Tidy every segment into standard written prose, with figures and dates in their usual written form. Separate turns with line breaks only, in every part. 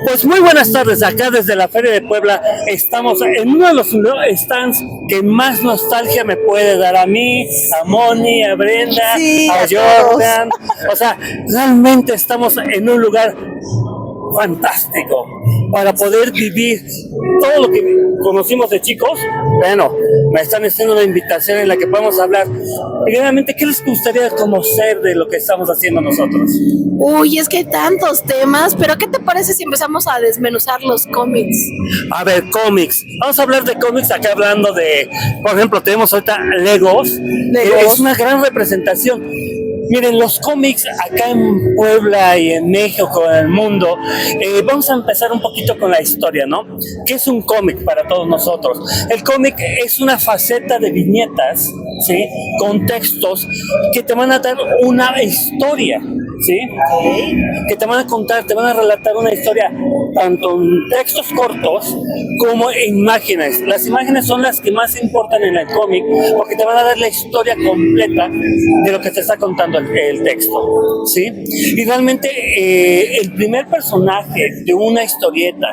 Pues muy buenas tardes, acá desde la Feria de Puebla estamos en uno de los stands que más nostalgia me puede dar a mí, a Moni, a Brenda,
Sí,
a
a
Jordan. O sea, realmente estamos en un lugar fantástico para poder vivir todo lo que conocimos de chicos. Bueno, me están haciendo una invitación en la que podemos hablar. Primeramente, ¿qué les gustaría conocer de lo que estamos haciendo nosotros?
Uy, es que hay tantos temas, pero ¿qué te parece si empezamos a desmenuzar los cómics?
A ver, cómics. Vamos a hablar de cómics acá hablando de, por ejemplo, tenemos ahorita Legos, que es una gran representación. Miren, los cómics acá en Puebla y en México, en el mundo, vamos a empezar un poquito con la historia, ¿no? ¿Qué es un cómic para todos nosotros? El cómic es una faceta de viñetas, ¿sí? Con textos que te van a dar una historia, ¿sí? Que te van a contar, te van a relatar una historia tanto en textos cortos como en imágenes. Las imágenes son las que más importan en el cómic porque te van a dar la historia completa de lo que te está contando el texto, ¿sí? Y realmente el primer personaje de una historieta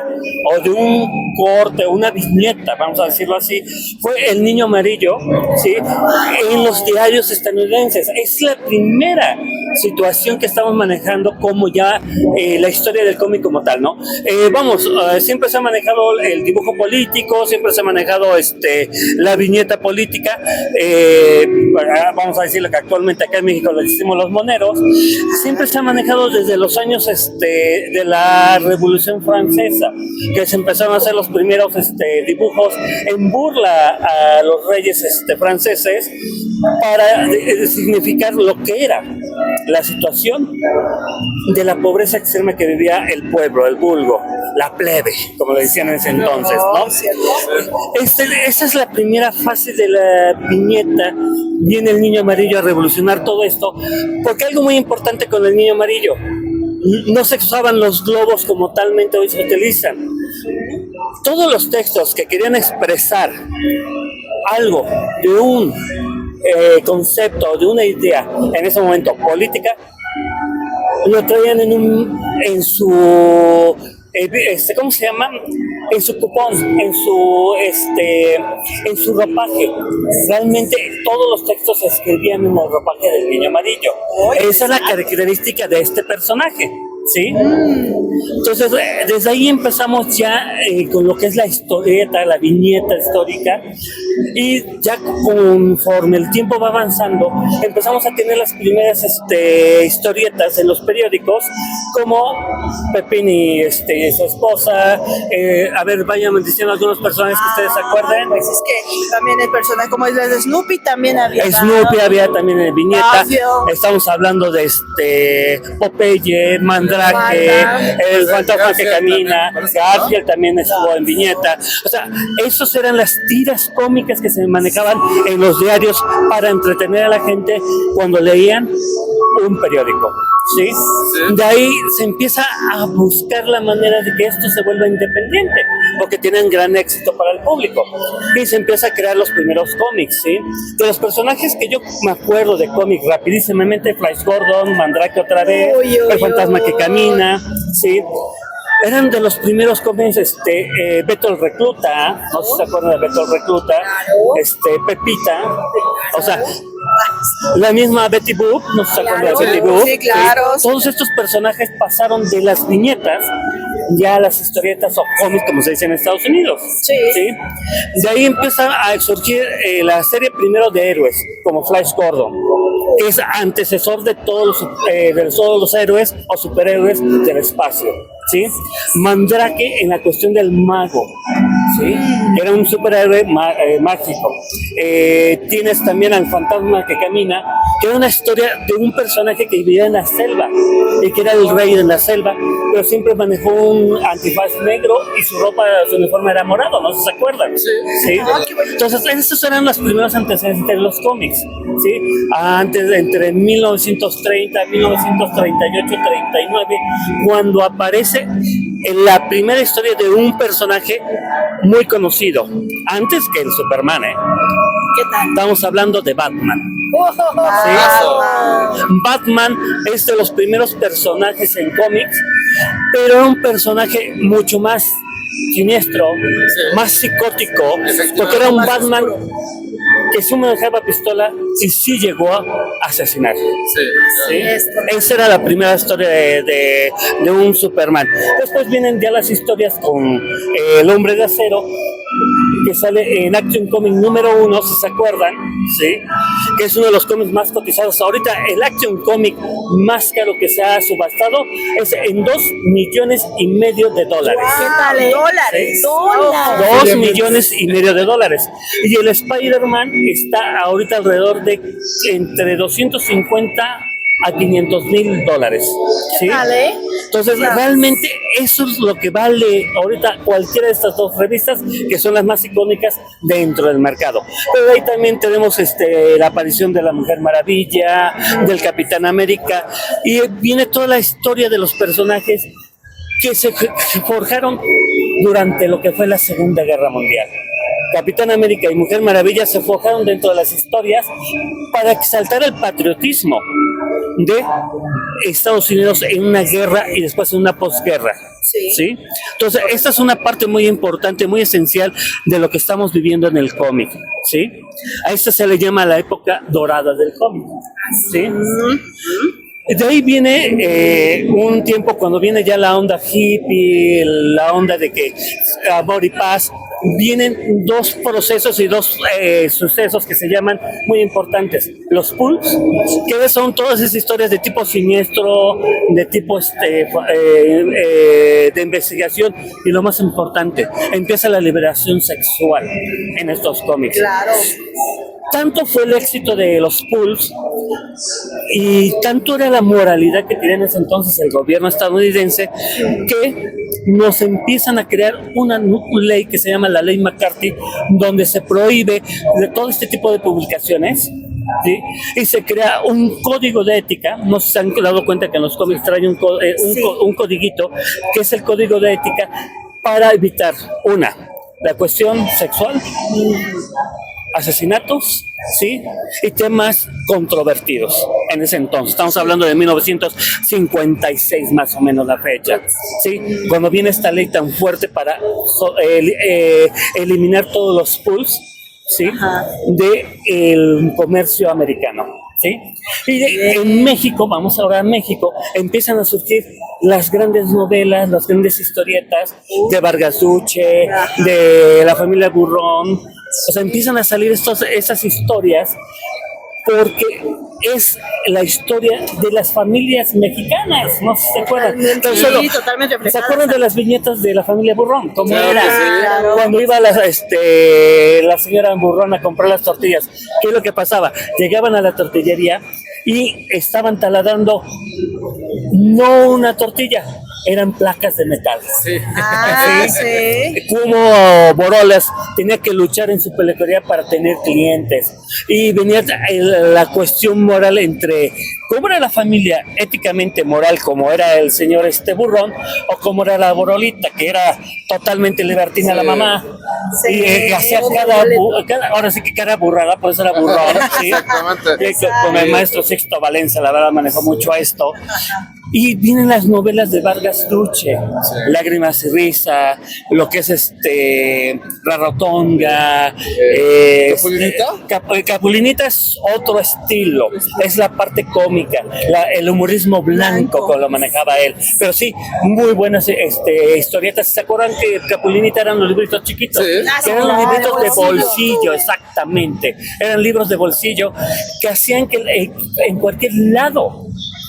o de un corte, una viñeta, vamos a decirlo así, fue el Niño Amarillo, ¿sí? En los diarios estadounidenses. Es la primera situación que estamos manejando como ya la historia del cómic como tal, ¿no? Siempre se ha manejado el dibujo político, siempre se ha manejado la viñeta política, vamos a decirlo que actualmente acá en México le decimos los moneros, siempre se ha manejado desde los años de la Revolución Francesa, que se empezaron a hacer los primeros dibujos en burla a los reyes franceses para significar lo que era la situación de la pobreza extrema que vivía el pueblo, el vulgo, la plebe, como le decían en ese entonces, ¿no? Esa es la primera fase de la viñeta. Viene el Niño Amarillo a revolucionar todo esto, porque algo muy importante con el Niño Amarillo, no se usaban los globos como talmente hoy se utilizan. Todos los textos que querían expresar algo de un concepto, de una idea, en ese momento política, lo traían en su ¿cómo se llama? En su cupón, en su ropaje. Realmente todos los textos se escribían en el ropaje del Niño Amarillo. Esa es la característica de este personaje, ¿sí? Entonces, desde ahí empezamos ya con lo que es la historieta, la viñeta histórica, y ya conforme el tiempo va avanzando, empezamos a tener las primeras historietas en los periódicos, como Pepín y su esposa. A ver, vayan diciendo algunos personajes que ustedes se acuerden.
Pues es que también el personaje, como es la de Snoopy, también había.
Snoopy había también en viñeta. Estamos hablando de Popeye, Mandrake, el fantasma que camina, Garfield también estuvo en viñeta. O sea, esas eran las tiras cómicas que se manejaban en los diarios para entretener a la gente cuando leían un periódico. ¿Sí? De ahí se empieza a buscar la manera de que esto se vuelva independiente, porque tienen gran éxito para el público. Y se empieza a crear los primeros cómics, ¿sí? De los personajes que yo me acuerdo de cómics rapidísimamente, Flash Gordon, Mandrake otra vez, el fantasma que camina, ¿sí? Eran de los primeros cómics, Beto el Recluta, no sé si se acuerdan de Beto el Recluta, Pepita, o sea, la misma Betty Boop, no sé si se acuerdan de Betty Boop.
Sí, claro.
Todos estos personajes pasaron de las viñetas ya a las historietas o cómics, como se dice en Estados Unidos.
Sí.
De ahí empieza a surgir la serie primero de héroes, como Flash Gordon, que es antecesor de todos los héroes o superhéroes del espacio, ¿sí? Mandrake en la cuestión del mago, ¿sí? Era un superhéroe mágico. Tienes también al fantasma que camina, que era una historia de un personaje que vivía en la selva y que era el rey de la selva, pero siempre manejó un antifaz negro y su ropa, su uniforme era morado, ¿no se acuerdan? Sí. Entonces, esos eran los primeros antecedentes de los cómics, ¿sí? Antes, entre 1930, 1938, 39, cuando aparece la primera historia de un personaje muy conocido, antes que el Superman, ¿eh?
¿Qué tal?
Estamos hablando de Batman.
Ah,
Batman es de los primeros personajes en cómics pero era un personaje mucho más siniestro, más psicótico, porque era un Batman que sí manejaba pistola y sí llegó a asesinar. ¿Sí? Esa era la primera historia de un Superman. Después vienen ya las historias con el Hombre de Acero, que sale en Action Comic número 1, si se acuerdan, ¿sí? Que es uno de los cómics más cotizados. Ahorita el Action Comic más caro que se ha subastado es en $2.5 millones de dólares.
¿Qué tal,
Dólares.
Dólares.
$2.5 millones de dólares. Y el Spider-Man está ahorita alrededor de entre 250 a $500,000. ¿Sí?
¿Qué tal,
Entonces, realmente eso es lo que vale ahorita cualquiera de estas dos revistas, que son las más icónicas dentro del mercado. Pero ahí también tenemos la aparición de la Mujer Maravilla, del Capitán América, y viene toda la historia de los personajes que se forjaron durante lo que fue la Segunda Guerra Mundial. Capitán América y Mujer Maravilla se forjaron dentro de las historias para exaltar el patriotismo de Estados Unidos en una guerra y después en una posguerra. ¿Sí? Entonces, esta es una parte muy importante, muy esencial de lo que estamos viviendo en el cómic. ¿Sí? A esta se le llama la época dorada del cómic. ¿Sí? De ahí viene un tiempo cuando viene ya la onda hippie, la onda de que amor y paz. Vienen dos procesos y dos sucesos que se llaman muy importantes. Los pulps, que son todas esas historias de tipo siniestro, de tipo de investigación, y lo más importante, empieza la liberación sexual en estos cómics.
Claro.
Tanto fue el éxito de los pulps y tanto era la moralidad que tenía en ese entonces el gobierno estadounidense, que nos empiezan a crear una ley que se llama la Ley McCarthy, donde se prohíbe de todo este tipo de publicaciones. ¿Sí? Y se crea un código de ética. No sé si se han dado cuenta que en los cómics traen un codiguito, que es el código de ética, para evitar la cuestión sexual, asesinatos, ¿sí? Y temas controvertidos en ese entonces. Estamos hablando de 1956 más o menos la fecha, ¿sí? Cuando viene esta ley tan fuerte para eliminar todos los pools, ¿sí? del comercio americano. ¿Sí? Y en México, vamos ahora a México, empiezan a surgir las grandes novelas, las grandes historietas de Vargas Duche, de la familia Burrón. O sea, empiezan a salir esas historias porque es la historia de las familias mexicanas, no sé si se acuerdan.
Sí, totalmente reflejada.
¿Se acuerdan de las viñetas de la familia Burrón? ¿Cómo
Claro
era?
que sí.
Claro.
Cuando iba la señora Burrón a comprar las tortillas, ¿qué es lo que pasaba? Llegaban a la tortillería y estaban taladrando no una tortilla, eran placas de metal.
Sí.
Sí.
Como Borolas tenía que luchar en su peluquería para tener clientes, y venía la cuestión moral entre cómo era la familia éticamente moral, como era el señor Burrón, o cómo era la Borolita, que era totalmente libertina la mamá, y hacía ahora sí que cada burrada, por eso era Burrón. ¿Sí?
Exactamente.
Con el maestro Sixto Valencia, la verdad manejó mucho esto. Y vienen las novelas de Vargas Duche, Lágrimas y Risa, lo que es Rarotonga,
¿Capulinita?
Capulinita es otro estilo, es la parte cómica, el humorismo blanco como lo manejaba él. Pero sí, muy buenas historietas. ¿Se acuerdan que Capulinita eran los libritos chiquitos?
Sí.
Que eran los libritos de bolsillo, exactamente. Eran libros de bolsillo que hacían que en cualquier lado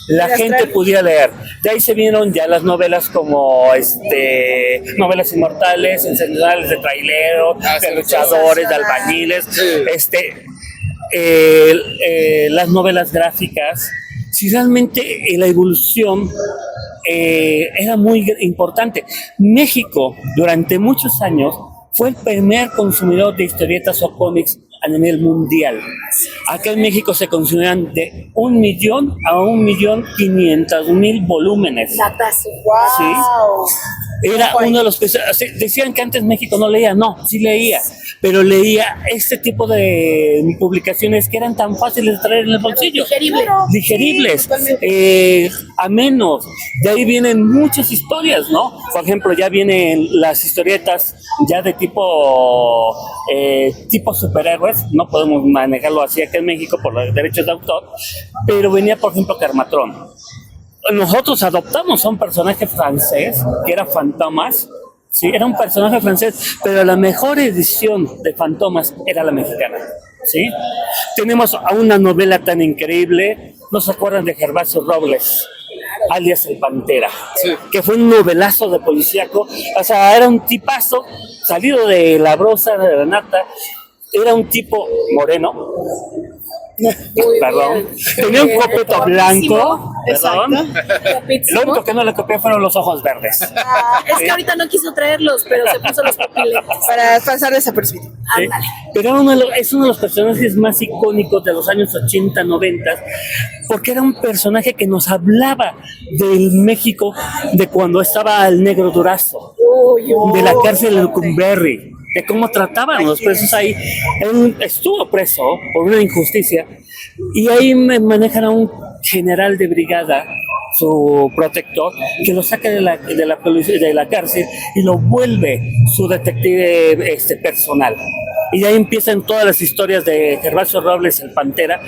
la gente pudiera leer. De ahí se vinieron ya las novelas como Novelas Inmortales, Encendedores de Traileros, de luchadores, de albañiles, las novelas gráficas. Si realmente la evolución era muy importante. México durante muchos años fue el primer consumidor de historietas o cómics a nivel mundial. Acá en México se consumían de 1 millón a 1.500.000 volúmenes.
Natazo.
Wow.
Era uno de los que decían que antes México no leía, no, sí leía, pero leía este tipo de publicaciones que eran tan fáciles de traer en el bolsillo. Digeribles, amenos. De ahí vienen muchas historias, ¿no? Por ejemplo, ya vienen las historietas ya de tipo superhéroes, no podemos manejarlo así aquí en México por los derechos de autor, pero venía, por ejemplo, Carmatrón. Nosotros adoptamos a un personaje francés que era Fantomas, sí, era un personaje francés, pero la mejor edición de Fantomas era la mexicana, sí. Tenemos a una novela tan increíble, ¿no se acuerdan de Gervasio Robles, alias El Pantera? Sí. Que fue un novelazo de policíaco, o sea, era un tipazo salido de la brosa de la nata, era un tipo moreno. Perdón. Tenía un copeto blanco. Perdón. Lo único que no le copié fueron los ojos verdes.
Es que ahorita no quiso traerlos, pero se puso los pupiletes.
Para pasar desapercibido.
¿Sí? Pero es uno de los personajes más icónicos de los años 80, 90, porque era un personaje que nos hablaba del México de cuando estaba el negro Durazo, de la cárcel de Lecumberri, de cómo trataban los presos ahí. Él estuvo preso por una injusticia y ahí me manejan a un general de brigada, su protector, que lo saca de la cárcel y lo vuelve su detective personal. Y ahí empiezan todas las historias de Gervasio Robles, el Pantera,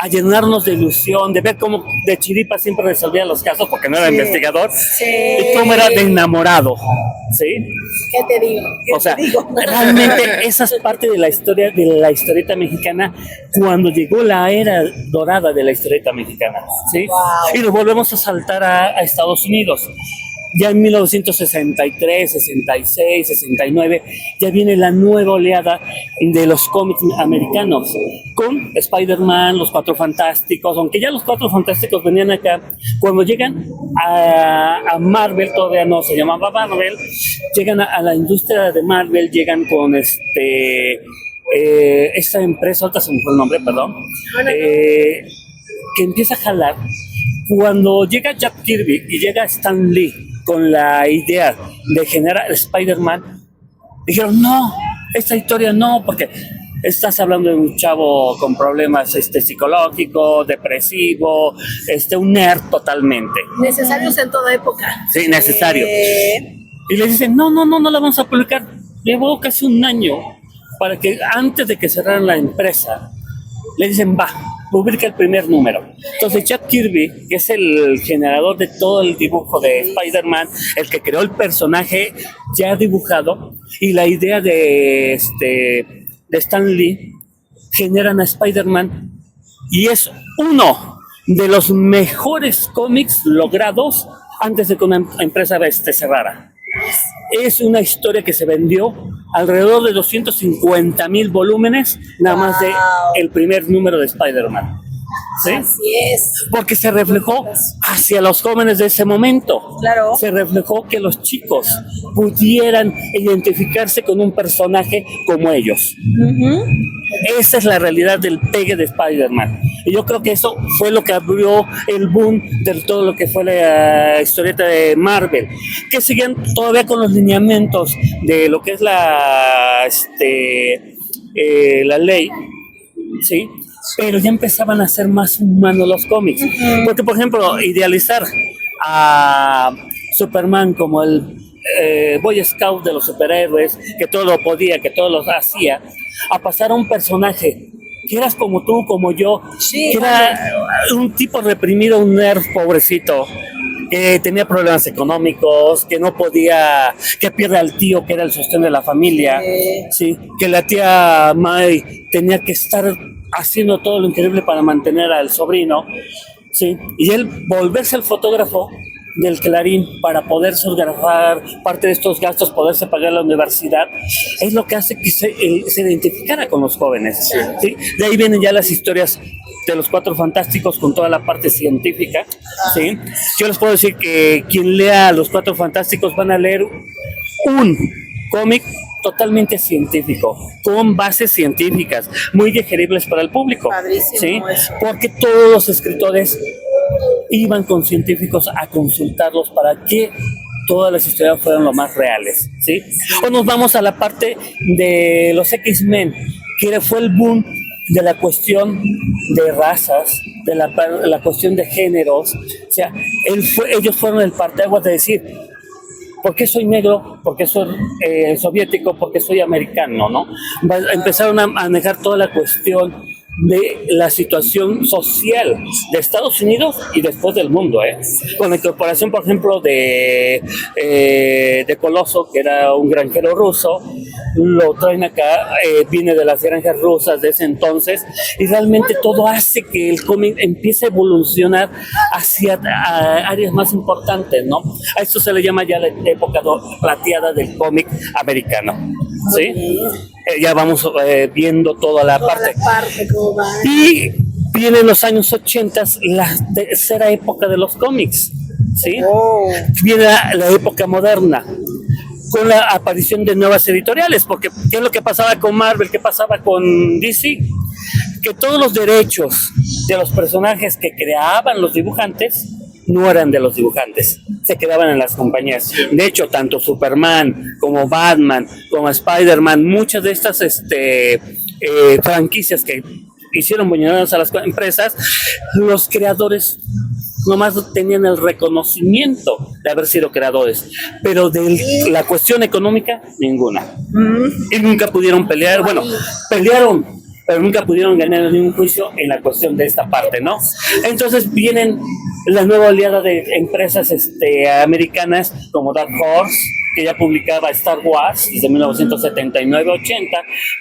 a llenarnos de ilusión, de ver cómo de chiripa siempre resolvía los casos porque no era investigador, y cómo era de enamorado, ¿sí?
¿Qué te digo?
O sea, realmente esa es parte de la historia de la historieta mexicana cuando llegó la era dorada de la historieta mexicana, ¿sí? Wow. Y nos volvemos a saltar a Estados Unidos. Ya en 1963, 66, 69, ya viene la nueva oleada de los cómics americanos, con Spider-Man, los Cuatro Fantásticos, aunque ya los Cuatro Fantásticos venían acá, cuando llegan a Marvel, todavía no se llamaba Marvel, llegan a la industria de Marvel, llegan con esta empresa, ahorita se me fue el nombre, perdón, que empieza a jalar. Cuando llega Jack Kirby y llega Stan Lee con la idea de generar Spider-Man, dijeron, no, esta historia no, porque estás hablando de un chavo con problemas psicológicos, depresivo, un nerd totalmente.
Necesarios en toda época.
Sí, necesario. Y le dicen, no la vamos a publicar. Llevó casi un año para que antes de que cerraran la empresa, le dicen, va, publica el primer número. Entonces Jack Kirby, que es el generador de todo el dibujo de Spider-Man, el que creó el personaje ya dibujado, y la idea de Stan Lee, generan a Spider-Man, y es uno de los mejores cómics logrados antes de que una empresa cerrara. Es una historia que se vendió alrededor de 250,000 volúmenes, nada más de el primer número de Spider-Man. ¿Sí?
Así es.
Porque se reflejó hacia los jóvenes de ese momento.
Claro.
Se reflejó que los chicos pudieran identificarse con un personaje como ellos. Uh-huh. Esa es la realidad del pegue de Spider-Man. Y yo creo que eso fue lo que abrió el boom de todo lo que fue la historieta de Marvel, que siguen todavía con los lineamientos de lo que es la ley, ¿sí? Pero ya empezaban a ser más humanos los cómics. Uh-huh. Porque, por ejemplo, idealizar a Superman como el Boy Scout de los superhéroes, que todo lo podía, que todo lo hacía, a pasar a un personaje que eras como tú, como yo, sí, que era un tipo reprimido, un nerd pobrecito, que tenía problemas económicos, que no podía, que pierde al tío, que era el sostén de la familia, sí, que la tía May tenía que estar haciendo todo lo increíble para mantener al sobrino, sí, y él volverse el fotógrafo del Clarín para poder fotografar parte de estos gastos, poderse pagar la universidad, es lo que hace que se identificara con los jóvenes, ¿sí? De ahí vienen ya las historias de los Cuatro Fantásticos con toda la parte científica, ¿sí? Yo les puedo decir que quien lea los Cuatro Fantásticos van a leer un cómic totalmente científico, con bases científicas, muy digeribles para el público, ¿sí? Porque todos los escritores iban con científicos a consultarlos para que todas las historias fueron lo más reales, ¿sí? O nos vamos a la parte de los X-Men, que fue el boom de la cuestión de razas, de la cuestión de géneros. O sea, ellos fueron el parteaguas de decir, ¿por qué soy negro? ¿Por qué soy soviético? ¿Por qué soy americano? ¿No? Empezaron a manejar toda la cuestión de la situación social de Estados Unidos y después del mundo, con la incorporación, por ejemplo, de Coloso, que era un granjero ruso. Lo traen acá, viene de las granjas rusas de ese entonces, y realmente todo hace que el cómic empiece a evolucionar hacia áreas más importantes, ¿no? A esto se le llama ya la época plateada del cómic americano, ¿sí? Ya vamos viendo toda la parte. Y vienen los años 80, la tercera época de los cómics, ¿sí? Viene la época moderna, con la aparición de nuevas editoriales, porque ¿qué es lo que pasaba con Marvel? ¿Qué pasaba con DC? Que todos los derechos de los personajes que creaban los dibujantes no eran de los dibujantes, se quedaban en las compañías. De hecho, tanto Superman como Batman, como Spider-Man, muchas de estas franquicias que hicieron millonarios a las empresas, los creadores nomás tenían el reconocimiento de haber sido creadores, pero de la cuestión económica, ninguna. Y nunca pudieron pelear, bueno, pelearon, pero nunca pudieron ganar ningún juicio en la cuestión de esta parte, ¿no? Entonces vienen la nueva oleada de empresas americanas como Dark Horse, que ya publicaba Star Wars desde 1979-80,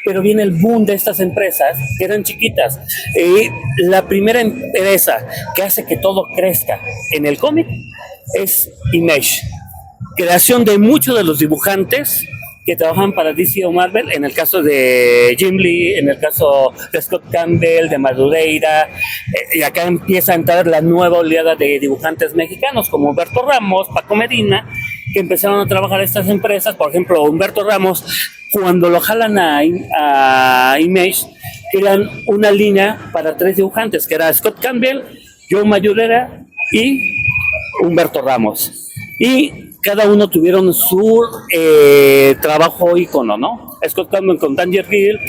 pero viene el boom de estas empresas que eran chiquitas. La primera empresa que hace que todo crezca en el cómic es Image, creación de muchos de los dibujantes que trabajan para DC o Marvel, en el caso de Jim Lee, en el caso de Scott Campbell, de Madureira, y acá empieza a entrar la nueva oleada de dibujantes mexicanos como Humberto Ramos, Paco Medina, que empezaron a trabajar estas empresas. Por ejemplo, Humberto Ramos, cuando lo jalan a Image, crean una línea para 3 dibujantes, que era Scott Campbell, Joe Madureira y Humberto Ramos. Y cada uno tuvieron su trabajo ícono, ¿no? Scott Campbell con Danger Girl,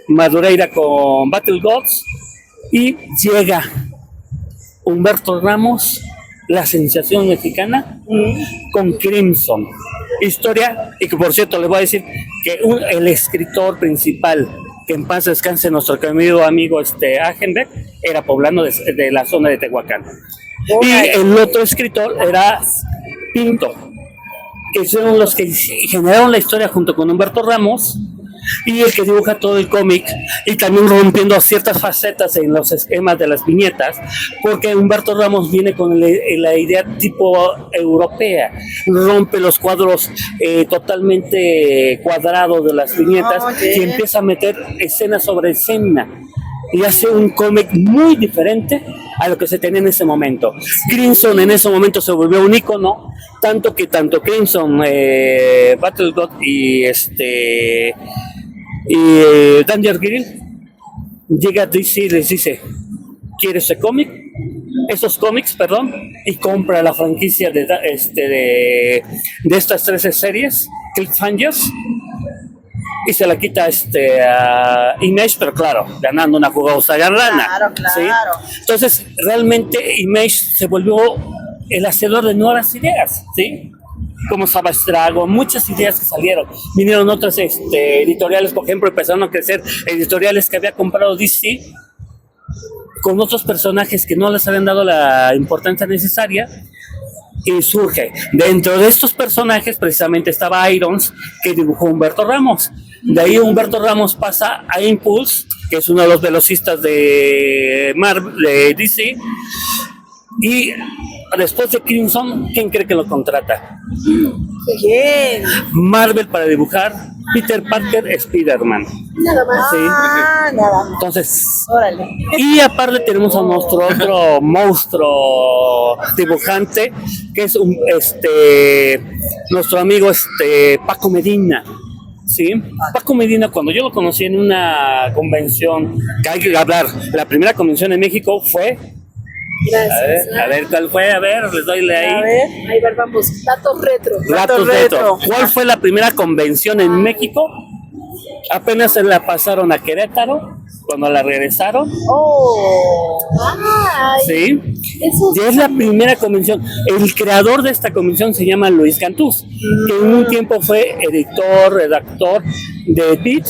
Madureira con Battle Gods, y llega Humberto Ramos, la sensación mexicana, con Crimson. Historia, y que por cierto le voy a decir que el escritor principal, que en paz descanse nuestro querido amigo Agenbeck, era poblano de la zona de Tehuacán. Y el otro escritor era Pinto, que son los que generaron la historia junto con Humberto Ramos, y el que dibuja todo el cómic, y también rompiendo ciertas facetas en los esquemas de las viñetas, porque Humberto Ramos viene con la idea tipo europea, rompe los cuadros totalmente cuadrados de las viñetas, y empieza a meter escena sobre escena, y hace un cómic muy diferente a lo que se tenía en ese momento. Crimson en ese momento se volvió un icono, tanto Crimson, Battle God y Danger Girl llega a DC y les dice: ¿quieres esos cómics, y compra la franquicia de estas 13 series, Cliffhangers, y se la quita a Image, pero claro, ganando una jugosa lana.
Claro.
¿Sí? Entonces, realmente Image se volvió el hacedor de nuevas ideas, ¿sí? Como Savage Dragon, muchas ideas que salieron. Vinieron otras editoriales, por ejemplo, empezaron a crecer editoriales que había comprado DC con otros personajes que no les habían dado la importancia necesaria. Y surge, dentro de estos personajes precisamente estaba Irons, que dibujó Humberto Ramos. De ahí Humberto Ramos pasa a Impulse, que es uno de los velocistas de DC, y después de Crimson, ¿quién cree que lo contrata?
¿Quién?
Marvel, para dibujar Peter Parker, Spider-Man.
Nada más.
Sí.
Nada más.
Entonces,
Órale.
y aparte tenemos a nuestro otro monstruo dibujante, que es nuestro amigo Paco Medina. ¿Sí? Paco Medina, cuando yo lo conocí en una convención, que hay que hablar, la primera convención en México fue
Gracias.
A ver cuál fue, a ver, les doy ahí.
A ver.
Ahí vamos, datos retro.
Datos
retro.
retro. ¿Cuál fue la primera convención en México? Apenas se la pasaron a Querétaro, cuando la regresaron,
Oh.
Ay,
¿sí?
eso
Y es la primera convención. El creador de esta convención se llama Luis Cantús, que en un tiempo fue editor, redactor de Beat,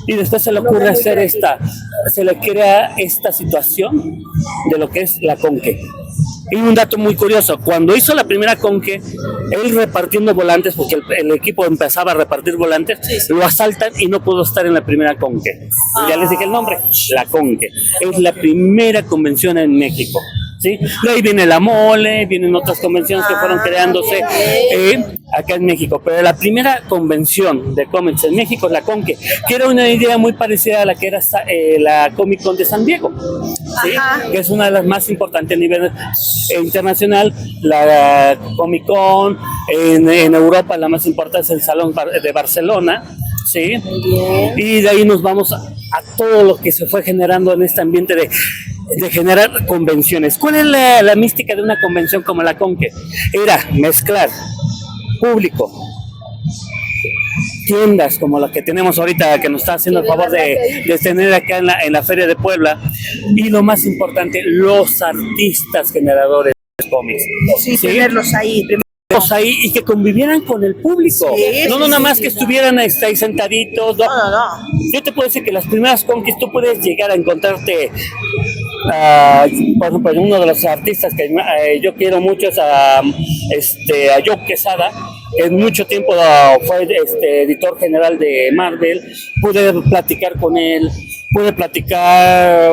y después se le ocurre hacer se le crea esta situación de lo que es la Conque. Y un dato muy curioso, cuando hizo la primera Conque, él repartiendo volantes, porque el equipo empezaba a repartir volantes, lo asaltan y no pudo estar en la primera Conque. Ya les dije el nombre, la Conque. Es la primera convención en México. ¿Sí? De ahí viene la Mole, vienen otras convenciones que fueron creándose acá en México, pero la primera convención de cómics en México es la Conque, que era una idea muy parecida a la que era la Comic Con de San Diego, ¿sí? Que es una de las más importantes a nivel internacional. La Comic Con en Europa, la más importante es el Salón de Barcelona, ¿sí? Y de ahí nos vamos a todo lo que se fue generando en este ambiente de generar convenciones. ¿Cuál es la mística de una convención como la Conque? Era mezclar público, tiendas como la que tenemos ahorita, que nos está haciendo el favor de tener acá en la Feria de Puebla, y lo más importante, los artistas generadores de cómics.
Sí, tenerlos ahí.
Ahí y que convivieran con el público, no nada más que estuvieran ahí sentaditos. No. Yo te puedo decir que las primeras Conquis tú puedes llegar a encontrarte, por ejemplo, uno de los artistas que yo quiero mucho es a Joe Quesada, que en mucho tiempo fue editor general de Marvel. Pude platicar con él, pude platicar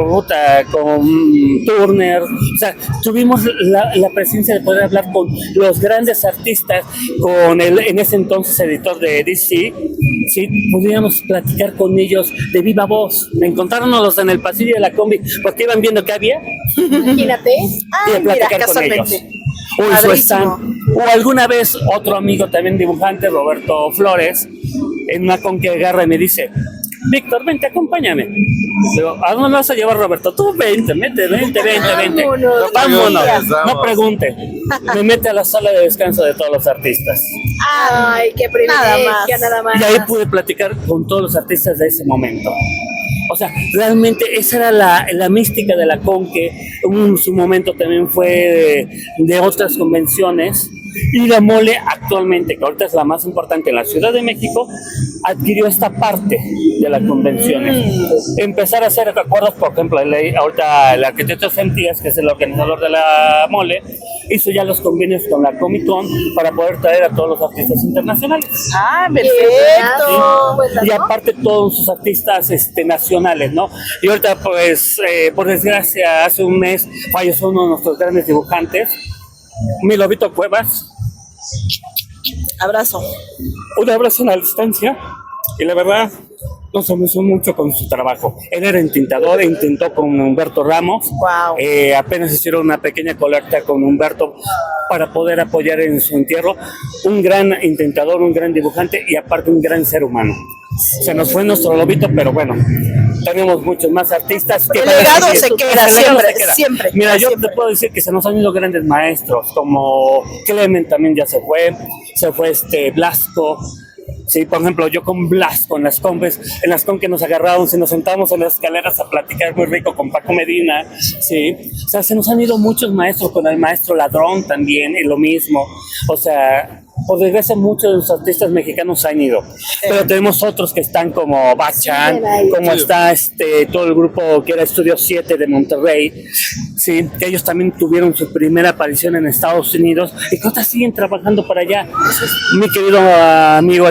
con Turner, o sea, tuvimos la presencia de poder hablar con los grandes artistas, con el en ese entonces editor de DC, ¿sí? Podíamos platicar con ellos de viva voz, encontrárnoslos en el pasillo de la combi, porque iban viendo qué había,
imagínate.
y platicar con ellos. O su stand. O alguna vez otro amigo también dibujante, Roberto Flores, en una Conque agarra y me dice: Víctor, vente, acompáñame. Digo, ¿a dónde vas a llevar, Roberto? Tú vente. Vámonos. No pregunte. Me mete a la sala de descanso de todos los artistas.
Ay, qué privilegio, nada más.
Y ahí pude platicar con todos los artistas de ese momento. O sea, realmente esa era la mística de la Conque. En su momento también fue de otras convenciones. Y la Mole actualmente, que ahorita es la más importante en la Ciudad de México, adquirió esta parte de las convenciones. Empezar a hacer acuerdos, por ejemplo, ahorita el arquitecto Sentías, que es el organizador de la Mole, hizo ya los convenios con la Comic Con para poder traer a todos los artistas internacionales.
Ah, perfecto.
Y aparte todos sus artistas nacionales, ¿no? Y ahorita, pues, por desgracia, hace un mes falleció uno de nuestros grandes dibujantes, mi Lobito Cuevas.
Abrazo.
Un abrazo a la distancia, y la verdad nos emocionó mucho con su trabajo. Él era entintador, intentó con Humberto Ramos.
Wow.
Apenas hicieron una pequeña colecta con Humberto para poder apoyar en su entierro. Un gran intentador, un gran dibujante y aparte un gran ser humano. Se nos fue nuestro Lobito, pero bueno, tenemos muchos más artistas.
El legado se queda siempre.
Mira, yo te puedo decir que se nos han ido grandes maestros, como Clement también ya se fue Blasco. Sí, por ejemplo, yo con Blasco en las Conques nos agarramos y nos sentamos en las escaleras a platicar muy rico con Paco Medina, sí. O sea, se nos han ido muchos maestros, con el maestro Ladrón también, y lo mismo. O sea, por desgracia muchos de los artistas mexicanos se han ido, pero tenemos otros que están como Bachan, como está todo el grupo que era Estudio 7 de Monterrey, sí, que ellos también tuvieron su primera aparición en Estados Unidos y que ahora siguen trabajando para allá. Mi querido amigo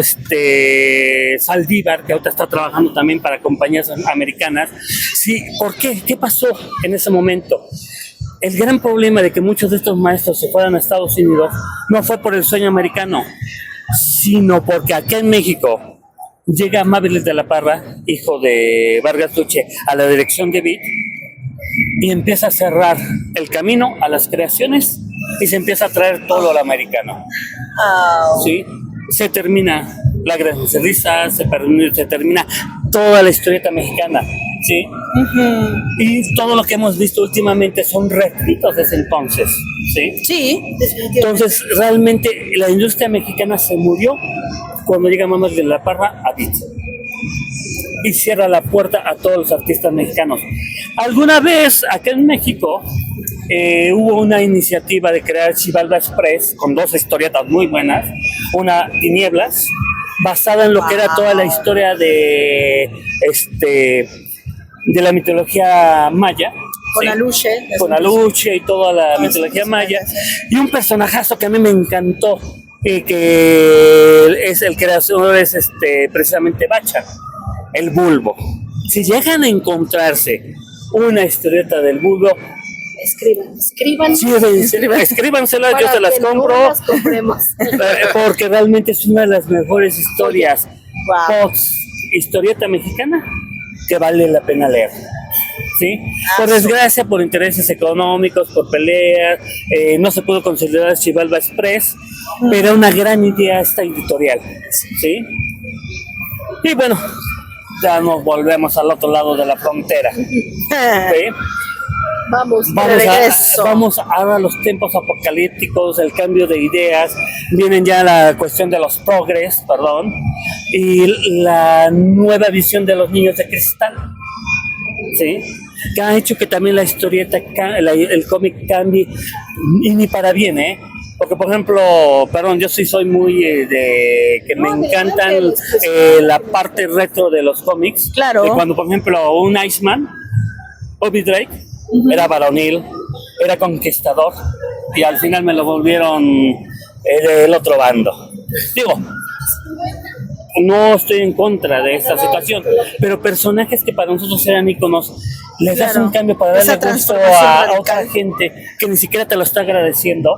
Saldívar, que ahora está trabajando también para compañías americanas. Sí, ¿por qué? ¿Qué pasó en ese momento? El gran problema de que muchos de estos maestros se fueran a Estados Unidos no fue por el sueño americano, sino porque acá en México llega Amabilis de la Parra, hijo de Vargas Luche, a la dirección de Beat y empieza a cerrar el camino a las creaciones y se empieza a traer todo lo americano. ¿Sí? Se termina la Gran Risa, se termina toda la historieta mexicana, ¿sí? Y todo lo que hemos visto últimamente son refritos de ese entonces, ¿sí?
Sí, definitivamente.
Entonces, realmente la industria mexicana se murió cuando llega Manuel de la Parra a Beat y cierra la puerta a todos los artistas mexicanos. Alguna vez acá en México hubo una iniciativa de crear Xibalba Express con dos historietas muy buenas, una Tinieblas, basada en lo que era toda la historia de la mitología maya.
Con
¿sí?
Aluche.
Con Aluche y toda la mitología maya, y un personajazo que a mí me encantó, que es el creador, es precisamente Bacha, el Bulbo. Si llegan a encontrarse una historieta del Bulbo, escríbansela, yo se las compro,
No las compremos.
porque realmente es una de las mejores historias,
Wow.
historieta mexicana que vale la pena leer. ¿Sí? Por desgracia, por intereses económicos, por peleas, no se pudo considerar Xibalba Express, pero era una gran idea esta editorial, ¿sí? Y bueno, ya nos volvemos al otro lado de la frontera, ¿sí?
Vamos.
Vamos ahora a los tiempos apocalípticos, el cambio de ideas, vienen ya la cuestión de los progres, y la nueva visión de los niños de cristal, ¿sí? Que ha hecho que también la historieta, el cómic cambie, y ni para bien, porque por ejemplo, yo sí soy muy que me encantan la parte retro de los cómics.
Claro.
Cuando por ejemplo un Iceman, Bobby Drake, era varonil, era conquistador, y al final me lo volvieron del otro bando. Digo, no estoy en contra de esta situación, pero personajes que para nosotros eran íconos, les das un cambio para
Esa
darle gusto
transformación
a
radical.
otra gente que ni siquiera te lo está agradeciendo.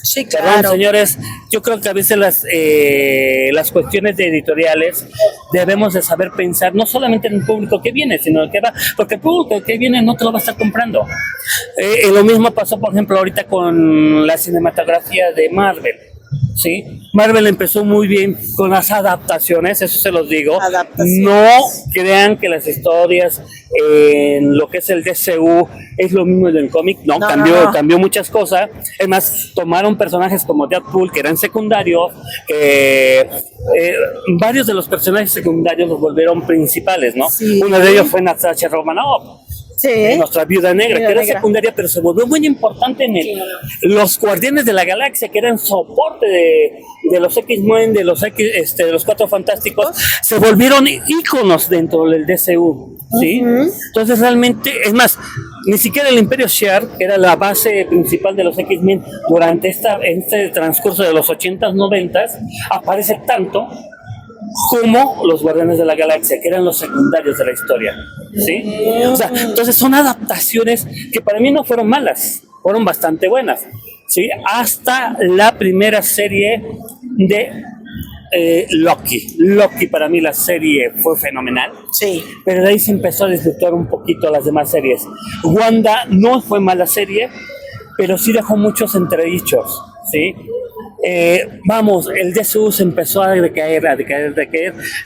Sí,
Perdón,
claro.
señores, yo creo que a veces las cuestiones de editoriales debemos de saber pensar no solamente en el público que viene, sino el que va, porque el público que viene no te lo va a estar comprando. Lo mismo pasó, por ejemplo, ahorita con la cinematografía de Marvel. ¿Sí? Marvel empezó muy bien con las adaptaciones, eso se los digo.
Adaptaciones.
No crean que las historias en lo que es el DCU es lo mismo del cómic, no, cambió muchas cosas. Es más, tomaron personajes como Deadpool, que eran secundarios, varios de los personajes secundarios los volvieron principales, ¿no?
Sí.
Uno de ellos fue Natasha Romanoff.
Sí.
Nuestra viuda negra, que era secundaria, pero se volvió muy importante en los Guardianes de la Galaxia, que eran soporte de los X-Men, de los Cuatro Fantásticos, se volvieron íconos dentro del DCU, ¿sí? Entonces realmente, es más, ni siquiera el Imperio Shi'ar, que era la base principal de los X-Men durante este transcurso de los 80s, 90s, aparece tanto como los Guardianes de la Galaxia, que eran los secundarios de la historia, ¿sí? O sea, entonces son adaptaciones que para mí no fueron malas, fueron bastante buenas, ¿sí? Hasta la primera serie de Loki. Loki, para mí la serie fue fenomenal,
Sí.
pero de ahí se empezó a desvirtuar un poquito las demás series. Wanda no fue mala serie, pero sí dejó muchos entredichos, ¿sí? El DCU se empezó a decaer.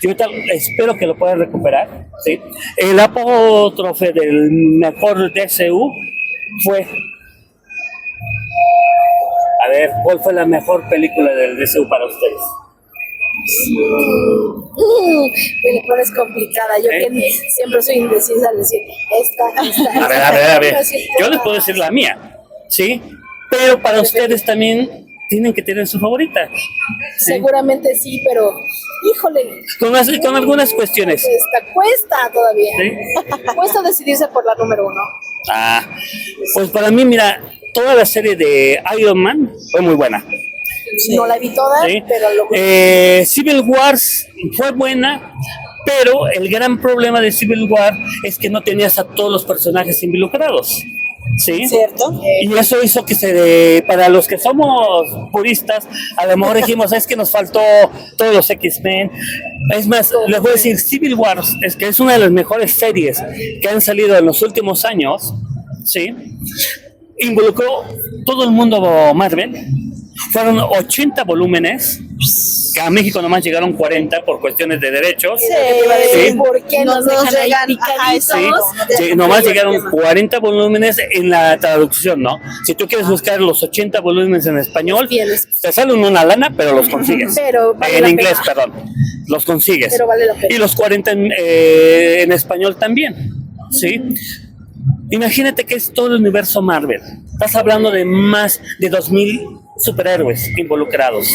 Yo ahorita espero que lo pueda recuperar, ¿sí? El apóstrofe del mejor DCU fue... A ver, ¿cuál fue la mejor película del DCU para ustedes?
Me la pones complicada. Yo que siempre soy indecisa al decir esta.
A ver. Yo les puedo decir la mía, ¿sí? Pero para ustedes también tienen que tener su favorita. ¿Sí?
Seguramente sí, pero híjole.
Con algunas cuestiones.
Cuesta todavía.
¿Sí?
Cuesta decidirse por la número 1.
Pues para mí, mira, toda la serie de Iron Man fue muy buena.
No la vi toda,
¿Sí?
pero
Civil War fue buena, pero el gran problema de Civil War es que no tenías a todos los personajes involucrados, ¿sí?
¿Cierto?
Y eso hizo que para los que somos puristas, a lo mejor dijimos, es que nos faltó todos los X-Men. Es más, les voy a decir, Civil War es que es una de las mejores series que han salido en los últimos años, ¿sí? Involucró todo el mundo Marvel. Fueron 80 volúmenes, Que a México nomás llegaron 40 por cuestiones de derechos.
Sí.
Sí.
¿Por qué nos
Nos
dejan ahí
llegan,
picaditos?
Sí, nomás llegaron 40 volúmenes en la traducción, ¿no? Si tú quieres buscar los 80 volúmenes en español,
Fieles.
te salen una lana, pero los consigues.
Pero vale
En
la
inglés,
pena.
perdón. Los consigues.
Pero vale la pena.
Y los 40 en español también, ¿sí? Imagínate que es todo el universo Marvel. Estás hablando de más de 2000 superhéroes involucrados.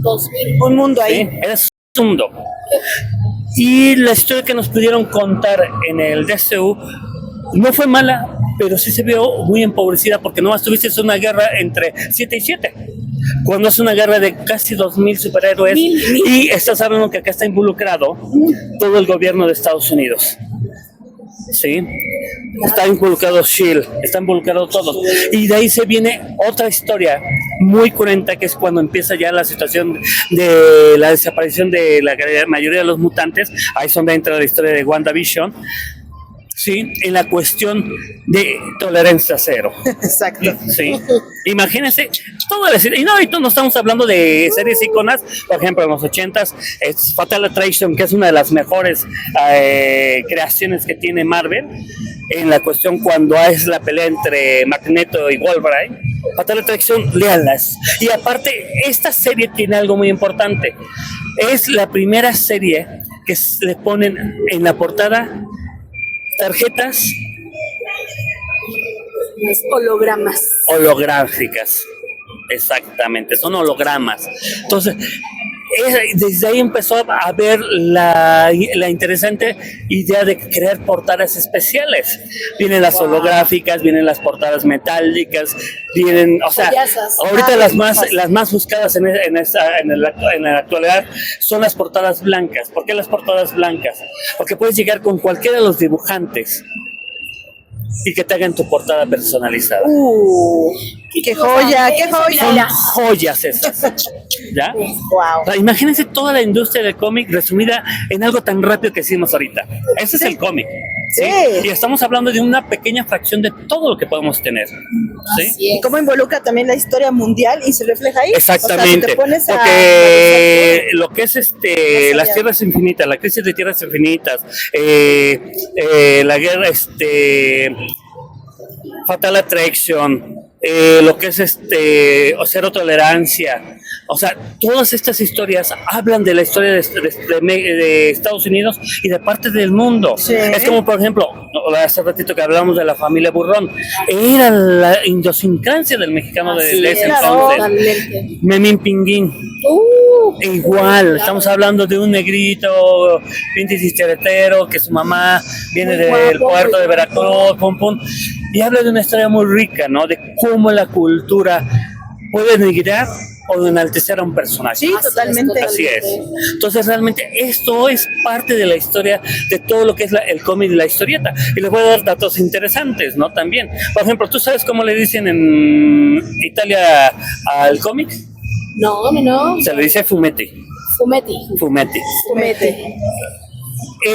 2000.
Un mundo ahí.
¿Sí? Es un mundo. Y la historia que nos pudieron contar en el DCU no fue mala, pero sí se vio muy empobrecida porque nomás tuviste una guerra entre 7 y 7. Cuando es una guerra de casi 2000 superhéroes y estás hablando que acá está involucrado todo el gobierno de Estados Unidos. ¿Sí? Está involucrado S.H.I.E.L.D., está involucrado todos. Y de ahí se viene otra historia muy cruenta, que es cuando empieza ya la situación de la desaparición de la mayoría de los mutantes. Ahí es donde entra la historia de WandaVision. Sí, en la cuestión de tolerancia cero.
Exacto.
Sí. Imagínense toda la serie. Y no, ahorita no estamos hablando de series iconas. Por ejemplo, en los 80s es Fatal Attraction, que es una de las mejores creaciones que tiene Marvel. En la cuestión cuando es la pelea entre Magneto y Wolverine. Fatal Attraction, léanlas. Y aparte, esta serie tiene algo muy importante. Es la primera serie que le ponen en la portada tarjetas
Hologramas.
holográficas. Exactamente, son hologramas. Entonces, desde ahí empezó a ver la interesante idea de crear portadas especiales. Vienen las holográficas, vienen las portadas metálicas, vienen, o sea,
Joyasas.
ahorita las más buscadas en la actualidad son las portadas blancas. ¿Por qué las portadas blancas? Porque puedes llegar con cualquiera de los dibujantes y que te hagan tu portada personalizada.
¡Qué joya, qué joya!
Son joyas esas. ¿Ya?
Wow.
O sea, imagínense toda la industria del cómic resumida en algo tan rápido que hicimos ahorita. Ese es el cómic. ¿Sí?
Sí.
Y estamos hablando de una pequeña fracción de todo lo que podemos tener. ¿Sí?
Así es.
Cómo involucra también la historia mundial y se refleja ahí.
Exactamente.
O sea, si te pones a
Porque lo que es
Más
las
allá.
tierras infinitas, la crisis de tierras infinitas, la guerra, Fatal Attraction, lo que es cero tolerancia. O sea, todas estas historias hablan de la historia de Estados Unidos y de parte del mundo.
Sí.
Es como, por ejemplo, hace ratito que hablamos de la familia Burrón. Era la idiosincrasia del mexicano de ese
claro.
entonces.
Totalmente.
Memín Pinguín. Igual, estamos hablando de un negrito, pinche chicharetero, que su mamá viene
Muy
del
guapo,
puerto
muy
de Veracruz, pum, pum, y habla de una historia muy rica, ¿no? De cómo la cultura puede denigrar o enaltecer a un personaje.
Sí, totalmente.
Así es. Entonces, realmente, esto es parte de la historia de todo lo que es el cómic y la historieta. Y les voy a dar datos interesantes, ¿no? También. Por ejemplo, ¿tú sabes cómo le dicen en Italia al cómic?
No.
Se le dice fumetti.
Fumetti.
Fumetti.
Fumete.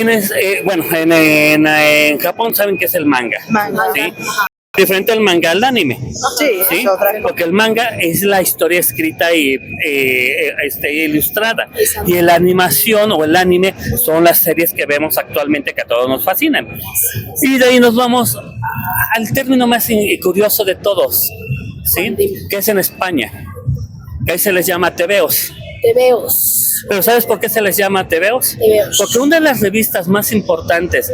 En Japón saben que es el manga.
Manga.
¿Sí? Diferente al manga al anime.
Sí,
¿Sí?
es otra cosa.
Porque el manga es la historia escrita y ilustrada.
Exacto.
Y la animación o el anime son las series que vemos actualmente que a todos nos fascinan. Y de ahí nos vamos al término más curioso de todos, ¿sí? Que es en España. Que ahí se les llama tebeos.
Tebeos.
Pero ¿sabes por qué se les llama tebeos?
Tebeos.
Porque una de las revistas más importantes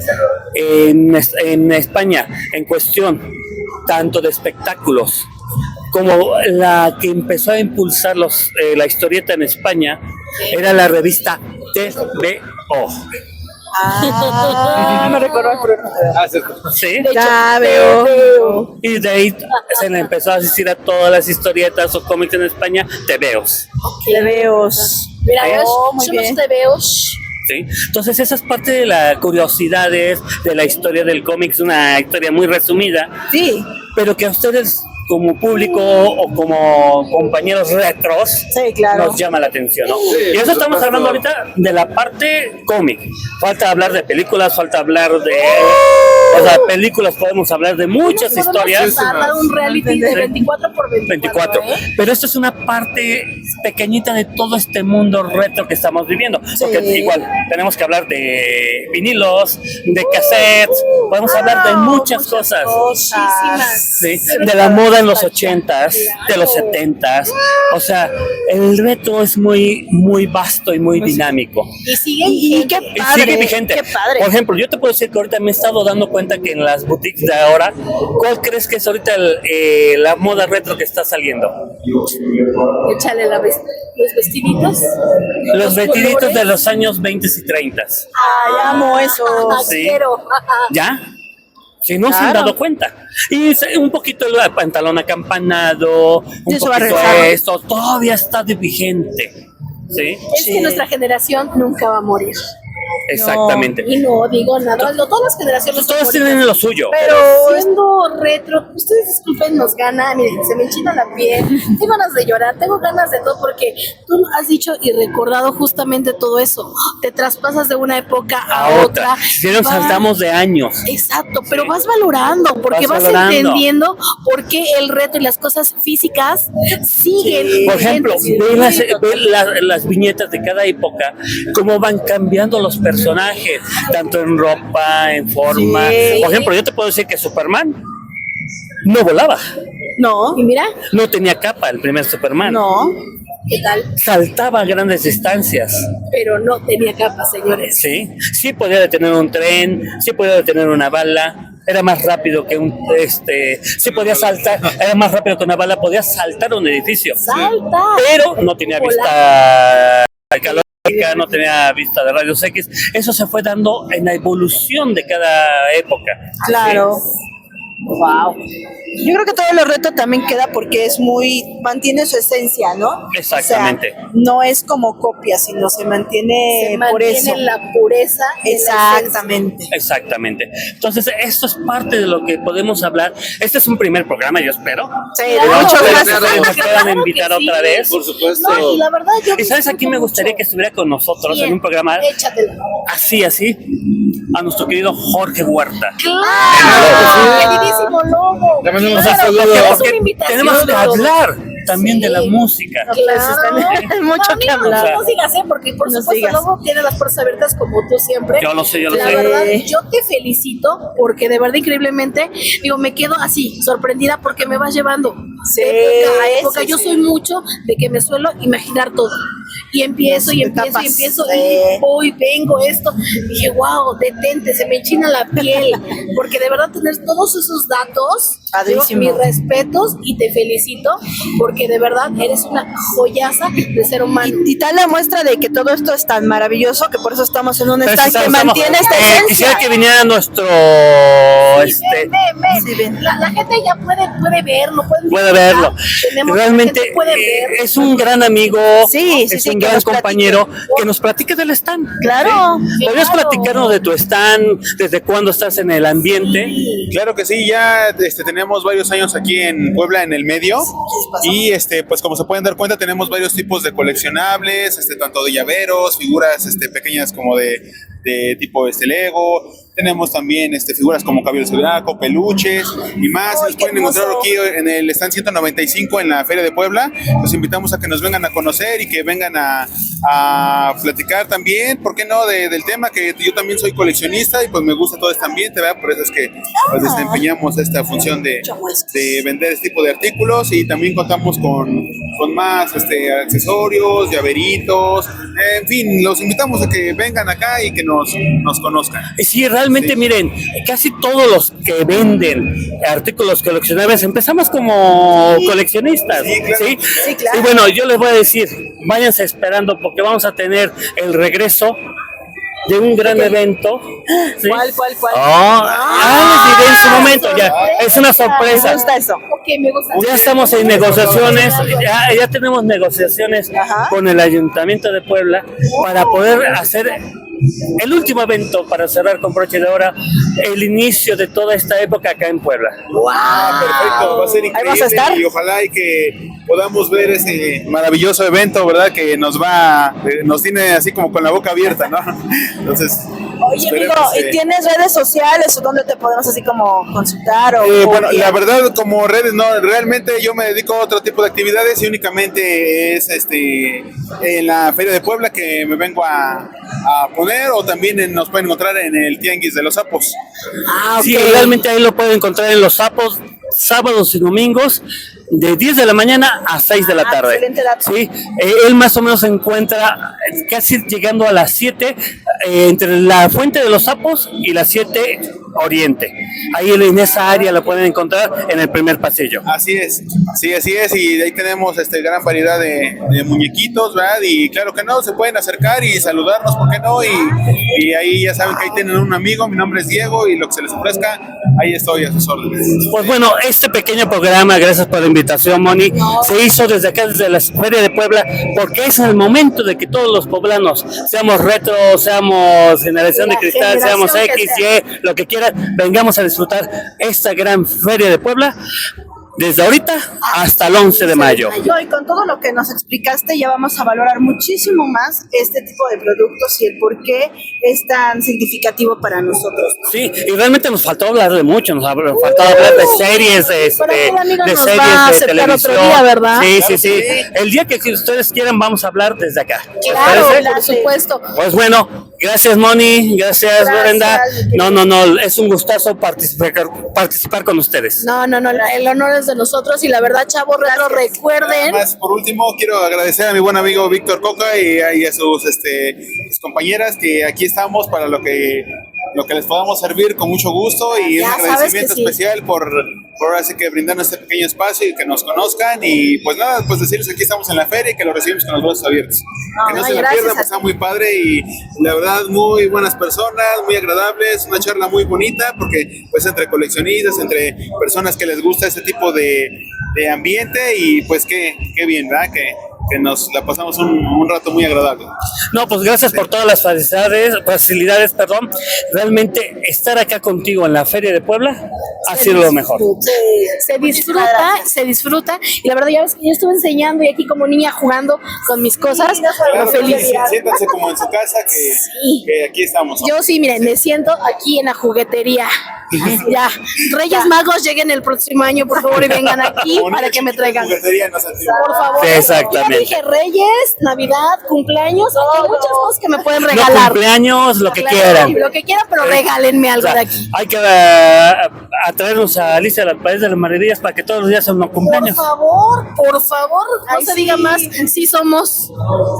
en España en cuestión tanto de espectáculos como la que empezó a impulsar la historieta en España era la revista TVO.
Me recordó el programa.
¿Sí?
Ya veo.
Y de ahí se le empezó a asistir a todas las historietas o cómics en España, tebeos.
Te veo.
Mira,
Muy
son los
bien.
tebeos.
¿Sí? Entonces esa es parte de las curiosidades de la historia del cómic, es una historia muy resumida,
Sí,
pero que a ustedes como público o como compañeros retros
sí, claro.
nos llama la atención, ¿no?
Sí,
Y eso
por
estamos
supuesto.
hablando ahorita de la parte cómic. Falta hablar de películas, falta hablar de... O sea, películas podemos hablar de muchas historias.
Podemos dar un reality de 24 por 24.
24. Pero esto es una parte pequeñita de todo este mundo retro que estamos viviendo. Porque igual tenemos que hablar de vinilos, de cassettes, podemos hablar de muchas cosas.
Muchísimas.
Sí, de la moda en los 80s, de los 70s. O sea, el retro es muy, muy vasto y muy dinámico.
Y sigue
Y qué
Y
padre.
sigue vigente.
Qué padre.
Por ejemplo, yo te puedo decir que ahorita me he estado dando cuenta que en las boutiques de ahora, ¿cuál crees que es ahorita la moda retro que está saliendo?
Échale los vestiditos.
Los vestiditos
colores.
de los años 20 y 30.
Ay, amo eso.
Sí.
Quiero.
¿Ya? Si no se han
Claro.
dado cuenta. Y un poquito el pantalón acampanado, un
Eso va a
poquito
regresar.
esto, todavía está de vigente. ¿Sí?
Es que nuestra generación nunca va a morir.
Exactamente.
Y no digo nada, todas las generaciones son
Todas
bonitas.
tienen lo suyo.
Pero siendo retro, ustedes disculpen, nos gana, miren, se me enchina la piel, tengo ganas de llorar, tengo ganas de todo, porque tú has dicho y recordado justamente todo eso. Te traspasas de una época a otra.
Si nos
Vas-
saltamos de años.
Exacto, pero vas valorando, porque
Vas
vas
valorando.
entendiendo por qué el reto y las cosas físicas siguen.
Por ejemplo,
vigentes.
ve las viñetas de cada época, cómo van cambiando los personajes, tanto en ropa, en forma.
Sí.
Por ejemplo, yo te puedo decir que Superman no volaba,
No,
Y mira,
no tenía capa el primer Superman.
no.
¿qué tal?
Saltaba a grandes distancias.
Pero no tenía capa, señores.
Sí, sí podía detener un tren, sí podía detener una bala. Era más rápido que sí podía saltar, era más rápido que una bala, podía saltar un edificio.
Salta.
Pero no tenía vista calórica, no tenía vista de rayos X. Eso se fue dando en la evolución de cada época.
Claro. Wow. Yo creo que todo lo reto también queda porque mantiene su esencia, ¿no?
Exactamente.
O sea, no es como copia, sino se mantiene,
Se
por
mantiene
eso.
la pureza. en la esencia.
Exactamente.
Exactamente. Entonces, esto es parte de lo que podemos hablar. Este es un primer programa, yo espero.
Sí,
Claro,
muchas
Espero
gracias.
que nos
Claro
puedan
que
invitar
sí.
otra vez.
Por supuesto.
No, y la verdad yo
Y sabes, aquí me gustaría que estuviera con nosotros en un programa
Échatela.
así, a nuestro querido Jorge Huerta.
¡Claro! ¡Queridísimo Lobo!
Le mandamos
Claro,
un saludo.
porque es
Porque
una invitación,
tenemos que
Lobo.
hablar también de la
Sí.
música.
Claro.
Hay mucho que hablar.
No sigas, porque por
No
supuesto
sigas.
Lobo tiene las puertas abiertas como tú siempre.
Yo lo sé, yo lo
La
sé.
verdad, yo te felicito porque de verdad increíblemente, me quedo así, sorprendida porque me vas llevando
Sí,
de época a época.
sí,
Yo
sí.
soy mucho de que me suelo imaginar todo. Y empiezo y empiezo
etapas.
y empiezo
Sí.
y voy, vengo esto. Dije, wow, detente, se me enchina la piel. Porque de verdad tener todos esos datos,
Padrísimo.
mis respetos y te felicito porque de verdad eres una joyaza de ser humano.
Y tal la muestra de que todo esto es tan maravilloso que por eso estamos en un
Entonces,
stand que
estamos-
mantiene esta
quisiera
esencia.
que viniera nuestro
Sí, ven.
Sí, ven.
La gente ya puede verlo,
puede verlo.
Tenemos
Realmente
gente que puede ver.
es un gran amigo,
Sí, sí,
es
sí,
un
que
gran
nos platique.
compañero que nos platique del stand.
Claro.
¿Podrías
Claro.
platicarnos de tu stand? ¿Desde cuándo estás en el ambiente?
Claro que sí, ya tenemos varios años aquí en Puebla, en el medio, y pues como se pueden dar cuenta tenemos varios tipos de coleccionables, tanto de llaveros, figuras pequeñas como de tipo Lego. Tenemos también figuras como cabello zodiaco, peluches y más.
¡Ay,
Los
qué
pueden encontrar
hermoso!
aquí en el stand 195 en la Feria de Puebla. Los invitamos a que nos vengan a conocer y que vengan a platicar también, ¿por qué no? Del tema, que yo también soy coleccionista y pues me gusta todo este ambiente, ¿verdad? Por eso es que pues, desempeñamos esta función de vender este tipo de artículos, y también contamos con más accesorios, llaveritos, en fin, los invitamos a que vengan acá y que nos conozcan.
Y sí, realmente,
Sí.
miren, casi todos los que venden artículos coleccionables empezamos como coleccionistas.
Sí, claro.
¿sí?
Sí, claro.
Y bueno, yo les voy a decir, váyanse esperando porque vamos a tener el regreso de un gran evento. ¿sí?
¿Cuál?
Les diré en su momento, ya. Es una
Me
sorpresa.
gusta eso.
Ok, me gusta.
Ya estamos en negociaciones, ya tenemos negociaciones
Ajá.
con el Ayuntamiento de Puebla para poder hacer el último evento para cerrar con broche de oro el inicio de toda esta época acá en Puebla.
Perfecto, va a ser
Ahí
increíble.
vas a estar.
Y ojalá y que podamos ver ese maravilloso evento, ¿verdad? Que nos tiene así como con la boca abierta, ¿no? Entonces,
Oye, amigo, ¿y tienes redes sociales o dónde te podemos así como consultar?
Bueno, la verdad, como redes, no, realmente yo me dedico a otro tipo de actividades y únicamente es en la Feria de Puebla que me vengo a poner, o también nos pueden encontrar en el Tianguis de los Sapos.
Sí, realmente ahí lo pueden encontrar en Los Sapos, sábados y domingos, de 10 de la mañana a 6 de la tarde.
Excelente dato.
Sí, él más o menos se encuentra casi llegando a las 7, entre la Fuente de los Sapos y las 7 Oriente. Ahí en esa área lo pueden encontrar en el primer pasillo.
Así es, sí, así es, y de ahí tenemos gran variedad de muñequitos, ¿verdad? Y claro que no, se pueden acercar y saludarnos, ¿por qué no? Y ahí ya saben que ahí tienen un amigo, mi nombre es Diego, y lo que se les ofrezca, ahí estoy a sus órdenes.
Pues bueno, este pequeño programa, gracias por la invitación, Moni, se hizo desde acá, desde la Feria de Puebla, porque es el momento de que todos los poblanos, seamos retro, seamos generación de cristal, seamos X, Y, lo que quieran, vengamos a disfrutar esta gran Feria de Puebla desde ahorita hasta el 11 de mayo.
Y con todo lo que nos explicaste ya vamos a valorar muchísimo más este tipo de productos y el por qué es tan significativo para nosotros.
Sí, y realmente nos faltó hablar de mucho, nos faltó hablar de series, de
nos
series
va a
de
aceptar
televisión.
otro día, ¿verdad?
Sí. El día que ustedes quieran vamos a hablar desde acá. ¿Les
Claro,
parece?
por supuesto.
Pues bueno, gracias Moni, gracias Brenda. No, es un gustazo participar con ustedes.
No, el honor es de nosotros y la verdad, Chavo Retro, recuerden.
Además, por último, quiero agradecer a mi buen amigo Víctor Coca y a sus compañeras, que aquí estamos para lo que les podamos servir con mucho gusto, y un agradecimiento especial por así que brindarnos este pequeño espacio y que nos conozcan, y pues nada, pues decirles que aquí estamos en la feria y que lo recibimos con los brazos abiertos. Que no se la pierdan, pues está muy padre y la verdad muy buenas personas, muy agradables, una charla muy bonita, porque pues entre coleccionistas, entre personas que les gusta ese tipo de ambiente, y pues qué bien, ¿verdad? Que nos la pasamos un rato muy agradable.
No, pues gracias por todas las facilidades. Realmente estar acá contigo en la Feria de Puebla ha sido lo mejor.
Se disfruta y la verdad ya ves que yo estuve enseñando y aquí como niña jugando con mis cosas,
Claro,
feliz.
siéntanse como en su casa, que aquí estamos.
Yo sí, miren, me siento aquí en la juguetería. Ya, Reyes Magos lleguen el próximo año, por favor, y vengan aquí para que me traigan. Por favor.
Sí, exactamente.
Ya dije Reyes, Navidad, cumpleaños, hay muchas cosas que me pueden
No,
regalar.
cumpleaños, lo que
Claro,
quieran.
Lo que quieran, pero regálenme algo de aquí.
Hay que atraernos a Alicia al País de las Maravillas para que todos los días sean los cumpleaños.
Por favor, no se diga más. Sí somos.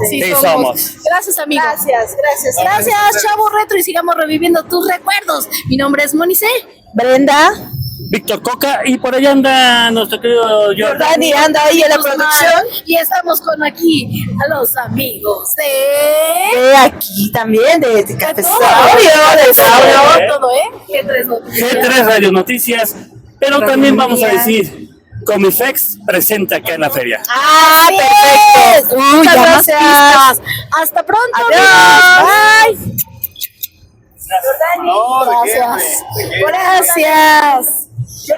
Sí somos. Gracias, amigo. Gracias, Chavo Retro, y sigamos reviviendo tus recuerdos. Mi nombre es Monice.
Brenda,
Víctor Coca, y por allá anda nuestro querido
Jordani anda ahí en la producción.
Y estamos con aquí a los amigos de
Aquí también, de Café
todo.
Saurio, de Saurio.
Todo, G3 Noticias.
G3 Radio Noticias, pero también vamos a decir, Comifex presenta acá en la feria.
Perfecto.
Muchas
ya más
gracias.
pistas.
Hasta pronto.
Adiós.
Bye.
No, ¿de qué,
Gracias.
güey? ¿De qué?
Gracias.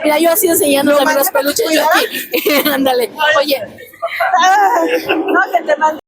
Mira, yo así enseñando también los peluches. Yo aquí. Ándale. Oye.
No, que te mande.